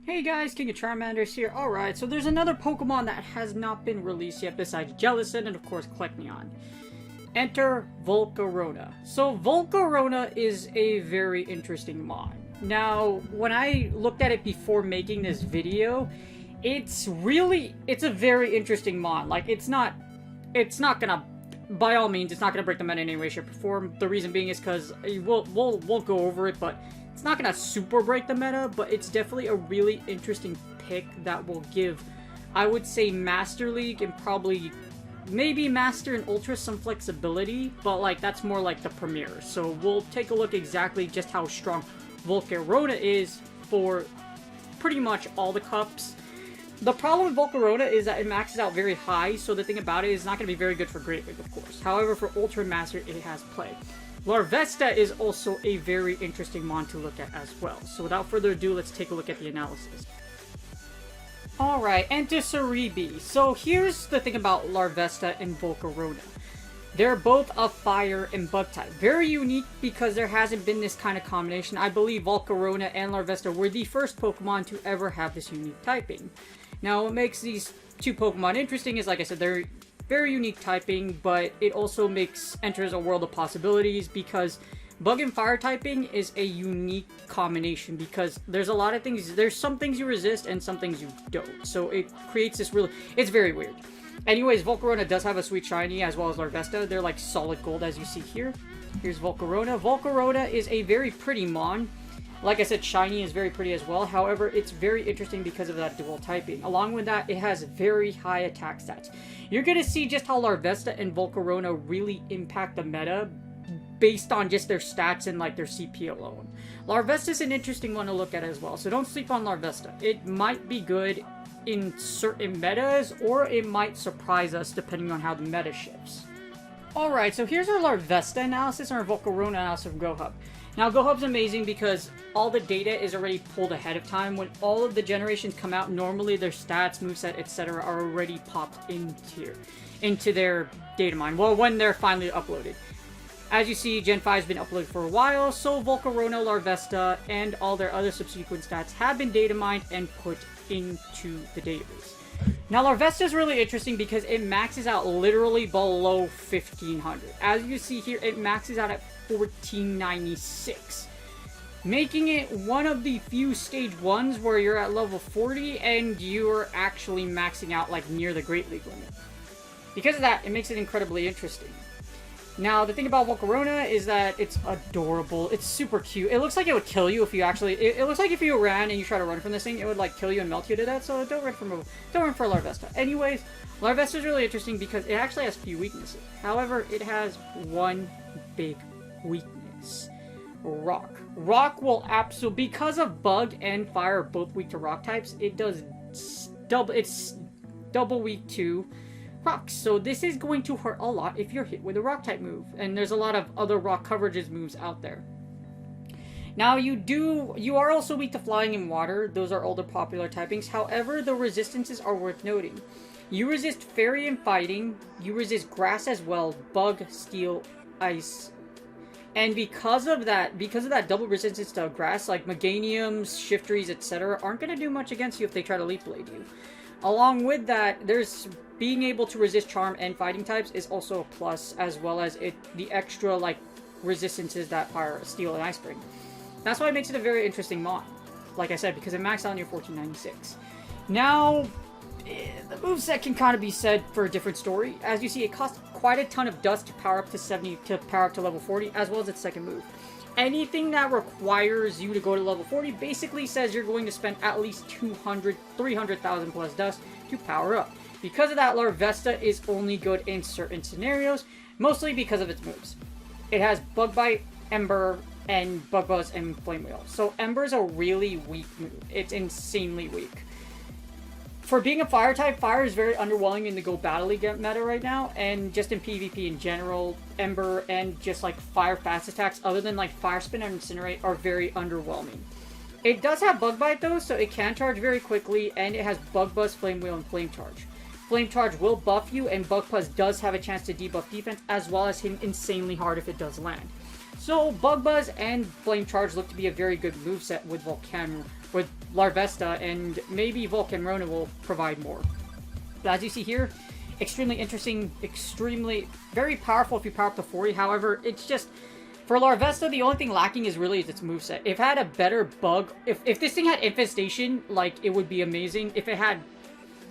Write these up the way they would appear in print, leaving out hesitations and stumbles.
Hey guys, King of Charmanders here. Alright, so there's another Pokemon that has not been released yet besides Jellicent and of course Clecneon. Enter Volcarona. So Volcarona is a very interesting mon. Now, when I looked at it before making this video, it's a very interesting mon. Like, it's not gonna, by all means, it's not gonna break the meta in any way, shape, or form. The reason being is because we'll go over it, but it's not gonna super break the meta, but it's definitely a really interesting pick that will give, I would say, Master League and probably maybe Master and Ultra some flexibility, but like that's more like the Premier. So we'll take a look exactly just how strong Volcarona is for pretty much all the cups. The problem with Volcarona is that it maxes out very high, so the thing about it is not going to be very good for Great League, of course. However, for Ultra and Master, it has play. Larvesta is also a very interesting mon to look at as well. So without further ado, let's take a look at the analysis. Alright, enter Serebil. So here's the thing about Larvesta and Volcarona. They're both a fire and bug type. Very unique because there hasn't been this kind of combination. I believe Volcarona and Larvesta were the first Pokemon to ever have this unique typing. Now, what makes these two Pokemon interesting is, like I said, they're very unique typing, but it also enters a world of possibilities because bug and fire typing is a unique combination because there's a lot of things, there's some things you resist and some things you don't. So it creates this it's very weird. Anyways, Volcarona does have a sweet shiny as well as Larvesta. They're like solid gold as you see here. Here's Volcarona. Volcarona is a very pretty mon. Like I said, shiny is very pretty as well. However, it's very interesting because of that dual typing. Along with that, it has very high attack stats. You're going to see just how Larvesta and Volcarona really impact the meta based on just their stats and like their CP alone. Larvesta is an interesting one to look at as well, so don't sleep on Larvesta. It might be good in certain metas, or it might surprise us depending on how the meta shifts. Alright, so here's our Larvesta analysis and our Volcarona analysis from GOHUB. Now, GOHUB's amazing because all the data is already pulled ahead of time. When all of the generations come out, normally their stats, moveset, etc. are already popped into their data mine. Well, when they're finally uploaded. As you see, Gen 5 has been uploaded for a while, so Volcarona, Larvesta, and all their other subsequent stats have been data mined and put into the database. Now, Larvesta is really interesting because it maxes out literally below 1500. As you see here, it maxes out at 1496, making it one of the few stage 1s where you're at level 40 and you're actually maxing out like near the Great League limit. Because of that, it makes it incredibly interesting. Now, the thing about Volcarona is that it's adorable. It's super cute. It looks like it would kill you if you actually... It looks like if you ran and you try to run from this thing, it would like kill you and melt you to death. So don't run for Larvesta. Anyways, Larvesta is really interesting because it actually has few weaknesses. However, it has one big weakness. Rock. Rock will absolutely... Because of bug and fire are both weak to rock types, it's double weak to rocks. So this is going to hurt a lot if you're hit with a rock type move. And there's a lot of other rock coverages moves out there. Now you are also weak to flying and water. Those are all the popular typings. However, the resistances are worth noting. You resist fairy and fighting. You resist grass as well. Bug, steel, ice. And because of that double resistance to grass, like Meganiums, Shiftries, etc., aren't going to do much against you if they try to Leaf Blade you. Along with that, there's being able to resist charm and fighting types is also a plus, as well as the extra like resistances that fire, steel, and ice bring. That's why it makes it a very interesting mod. Like I said, because it maxed out near 1496. Now, the moveset can kind of be said for a different story. As you see, it costs quite a ton of dust to power up to 70 to power up to level 40, as well as its second move. Anything that requires you to go to level 40 basically says you're going to spend at least 300,000 plus dust to power up. Because of that, Larvesta is only good in certain scenarios, mostly because of its moves. It has Bug Bite, Ember, and Bug Buzz and Flame Wheel. So Ember's a really weak move. It's insanely weak. For being a fire type, fire is very underwhelming in the Go Battle League meta right now, and just in PvP in general, Ember and just like fire fast attacks, other than like Fire Spin and Incinerate, are very underwhelming. It does have Bug Bite though, so it can charge very quickly, and it has Bug Buzz, Flame Wheel, and Flame Charge. Flame Charge will buff you, and Bug Buzz does have a chance to debuff defense, as well as hitting insanely hard if it does land. So Bug Buzz and Flame Charge look to be a very good moveset with Larvesta, and maybe Volcarona will provide more. But as you see here, extremely interesting, very powerful if you power up to 40. However, it's just, for Larvesta, the only thing lacking is really its moveset. If it had a better bug, if this thing had Infestation, like, it would be amazing. If it had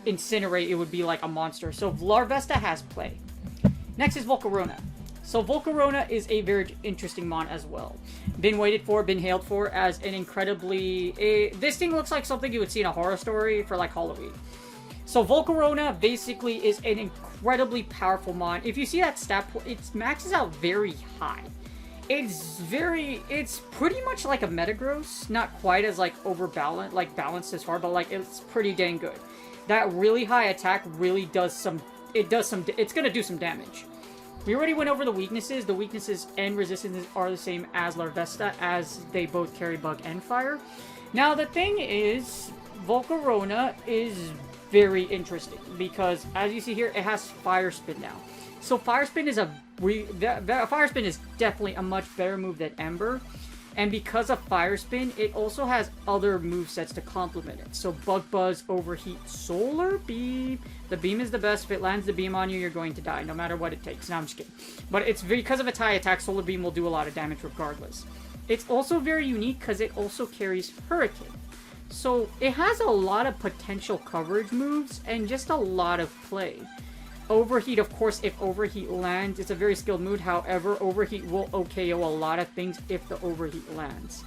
Incinerate, it would be like a monster. So Larvesta has play. Next is Volcarona. So Volcarona is a very interesting mon as well. Been waited for, been hailed for as an incredibly... this thing looks like something you would see in a horror story for like Halloween. So Volcarona basically is an incredibly powerful mon. If you see that stat, it maxes out very high. It's pretty much like a Metagross. Not quite as like balanced as far, but like it's pretty dang good. That really high attack really does it's gonna do some damage. We already went over the weaknesses. The weaknesses and resistances are the same as Larvesta, as they both carry Bug and Fire. Now, the thing is, Volcarona is very interesting, because, as you see here, it has Fire Spin now. So Fire Spin is Fire Spin is definitely a much better move than Ember. And because of Fire Spin, it also has other movesets to complement it. So Bug Buzz, Overheat, Solar Beam. The beam is the best. If it lands the beam on you, you're going to die, no matter what it takes. No, I'm just kidding. But it's because of its high attack, Solar Beam will do a lot of damage regardless. It's also very unique because it also carries Hurricane. So it has a lot of potential coverage moves and just a lot of play. Overheat, of course, if Overheat lands, it's a very skilled move. However, Overheat will OKO a lot of things if the Overheat lands.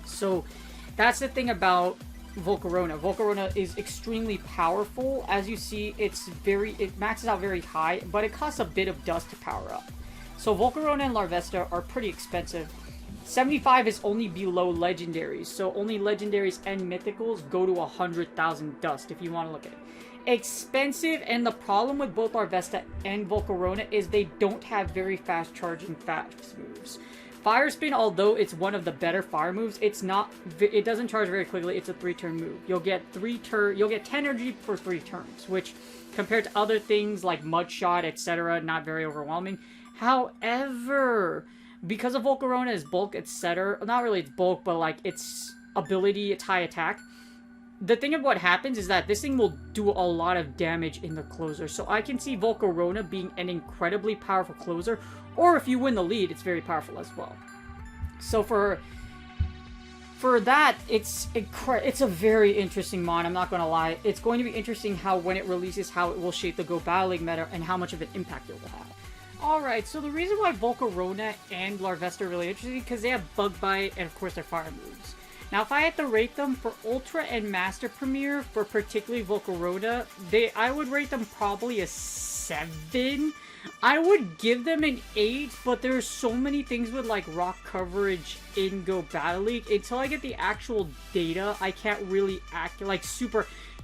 So that's the thing about Volcarona. Volcarona is extremely powerful. As you see, it maxes out very high, but it costs a bit of dust to power up. So Volcarona and Larvesta are pretty expensive. 75 is only below legendaries, so only legendaries and mythicals go to 100,000 dust if you want to look at it. Expensive, and the problem with both Larvesta and Volcarona is they don't have very fast charging fast moves. Fire Spin, although it's one of the better fire moves, it doesn't charge very quickly. It's a 3-turn move. You'll get 10 energy for 3 turns, which compared to other things like Mud Shot, etc., not very overwhelming. However, because of Volcarona's bulk, etc., not really its bulk, but like its ability, its high attack, the thing of what happens is that this thing will do a lot of damage in the closer. So I can see Volcarona being an incredibly powerful closer, or if you win the lead, it's very powerful as well. So for that, it's a very interesting mon, I'm not going to lie. It's going to be interesting how, when it releases, how it will shape the Go Battle League meta and how much of an impact it will have. Alright, so the reason why Volcarona and Larvesta are really interesting is because they have Bug Bite and, of course, their fire moves. Now, if I had to rate them for Ultra and Master Premier, for particularly Volcarona, I would rate them probably a 7. I would give them an 8, but there's so many things with, like, rock coverage in Go Battle League. Until I get the actual data, I can't really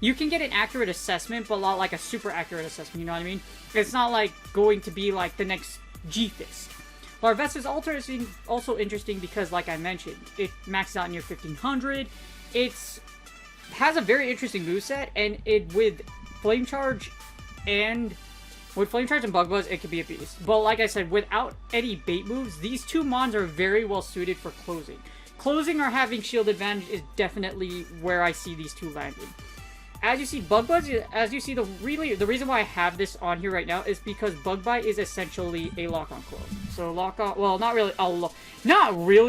you can get an accurate assessment, but not like a super accurate assessment, you know what I mean? It's not, like, going to be, like, the next G-Fist. Larvesta's Ultra is also interesting because, like I mentioned, it maxes out near 1500. It has a very interesting moveset, and with Flame Charge and Bug Buzz, it could be a beast. But like I said, without any bait moves, these two mons are very well suited for closing. Closing or having shield advantage is definitely where I see these two landing. As you see, Bug Buzz, the reason why I have this on here right now is because Bug Bite is essentially a lock-on clone. So lock-on, well, not really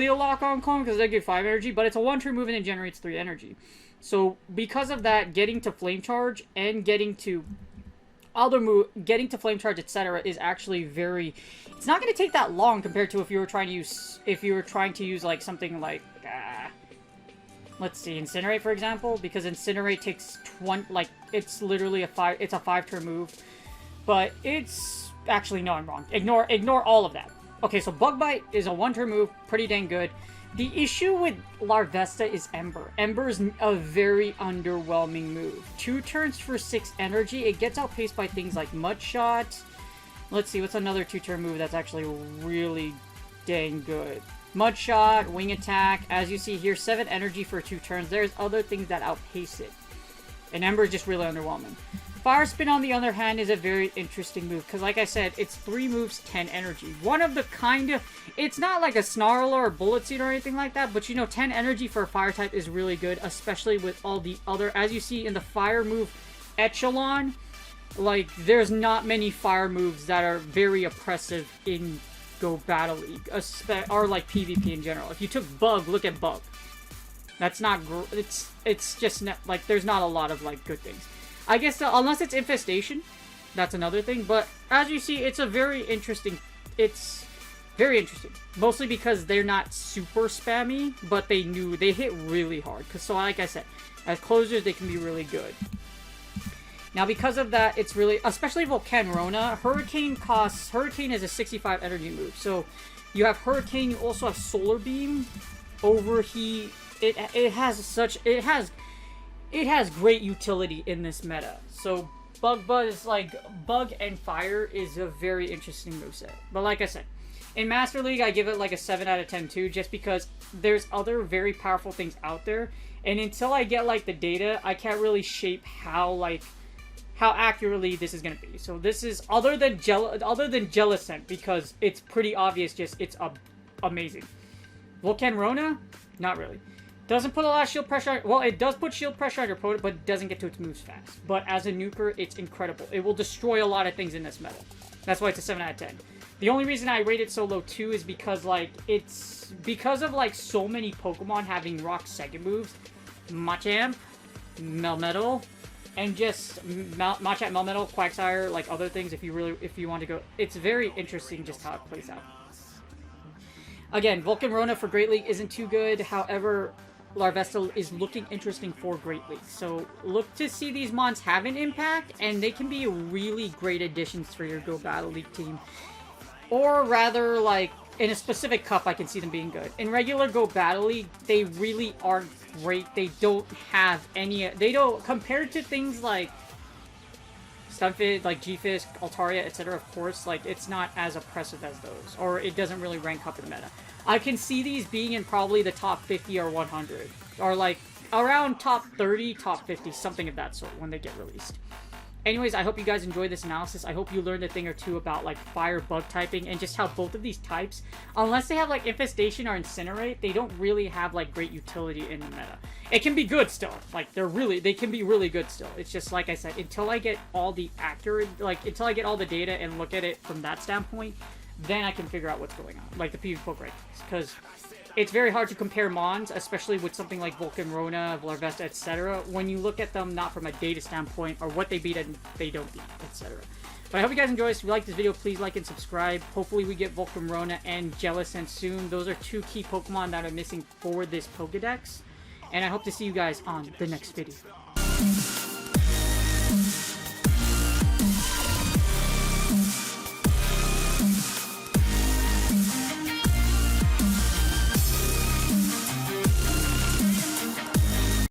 a lock-on clone because they give 5 energy, but it's a 1-turn move and it generates 3 energy. So because of that, getting to Flame Charge and getting to Flame Charge, etc., is actually very. It's not going to take that long compared to if you were trying to use like something like. Let's see, Incinerate, for example, because Incinerate takes it's literally a 5-turn move, but it's, actually, no, I'm wrong. Ignore all of that. Okay, so Bug Bite is a one-turn move, pretty dang good. The issue with Larvesta is Ember. Ember is a very underwhelming move. 2 turns for 6 energy. It gets outpaced by things like Mud Shot. Let's see, what's another 2-turn move that's actually really dang good? Mud Shot, Wing Attack. As you see here, 7 energy for 2 turns. There's other things that outpace it. And Ember is just really underwhelming. Fire Spin, on the other hand, is a very interesting move. Because, like I said, it's 3 moves, 10 energy. One of the kind of... It's not like a Snarl or a Bullet Seed or anything like that. But, you know, 10 energy for a Fire type is really good. Especially with all the other... As you see in the Fire move Echelon, like, there's not many Fire moves that are very oppressive in Go Battle League. Or, like, PvP in general. If you took Bug, look at Bug. That's not... It's just... Like, there's not a lot of, like, good things. I guess, unless it's Infestation, that's another thing. But, as you see, it's a very interesting... It's very interesting. Mostly because they're not super spammy, but they hit really hard. So, like I said, as closers, they can be really good. Now, because of that, it's really... Especially Volcarona. Hurricane is a 65 energy move. So, you have Hurricane, you also have Solar Beam, Overheat. It has great utility in this meta. So Bug and Fire is a very interesting moveset. But like I said, in Master League I give it like a 7 out of 10 too, just because there's other very powerful things out there, and until I get like the data, I can't really shape how accurately this is gonna be. So this is other than Jellicent, because it's pretty obvious, just it's amazing. Volcarona, not really. Doesn't put a lot of shield pressure on... Well, it does put shield pressure on your opponent, but it doesn't get to its moves fast. But as a nuker, it's incredible. It will destroy a lot of things in this meta. That's why it's a 7 out of 10. The only reason I rate it so low, too, is because, like, it's... Because of, like, so many Pokemon having rock second moves. Machamp, Melmetal, and just Machamp, Melmetal, Quagsire, like, other things, if you want to go... It's very interesting just how it plays out. Again, Volcarona for Great League isn't too good. However... Larvesta is looking interesting for Great League. So look to see these mons have an impact, and they can be really great additions for your Go Battle League team. Or rather, like, in a specific cup, I can see them being good. In regular Go Battle League, they really aren't great. They don't have any... They don't... Compared to things like Stunfisk, like G-Fisk, Altaria, etc., of course, like, it's not as oppressive as those. Or it doesn't really rank up in the meta. I can see these being in probably the top 50 or 100. Or, like, around top 30, top 50, something of that sort when they get released. Anyways, I hope you guys enjoyed this analysis. I hope you learned a thing or two about, like, Fire Bug typing and just how both of these types, unless they have, like, Infestation or Incinerate, they don't really have, like, great utility in the meta. It can be good still. Like, they can be really good still. It's just, like I said, until I get all the until I get all the data and look at it from that standpoint, then I can figure out what's going on, like the PvP poke rankings, because it's very hard to compare mons, especially with something like Volcarona, Larvesta, etc., when you look at them not from a data standpoint, or what they beat and they don't beat, etc. But I hope you guys enjoy this. If you like this video, please like and subscribe. Hopefully we get Volcarona and Jellicent soon. Those are 2 key Pokemon that are missing for this Pokedex. And I hope to see you guys on the next video.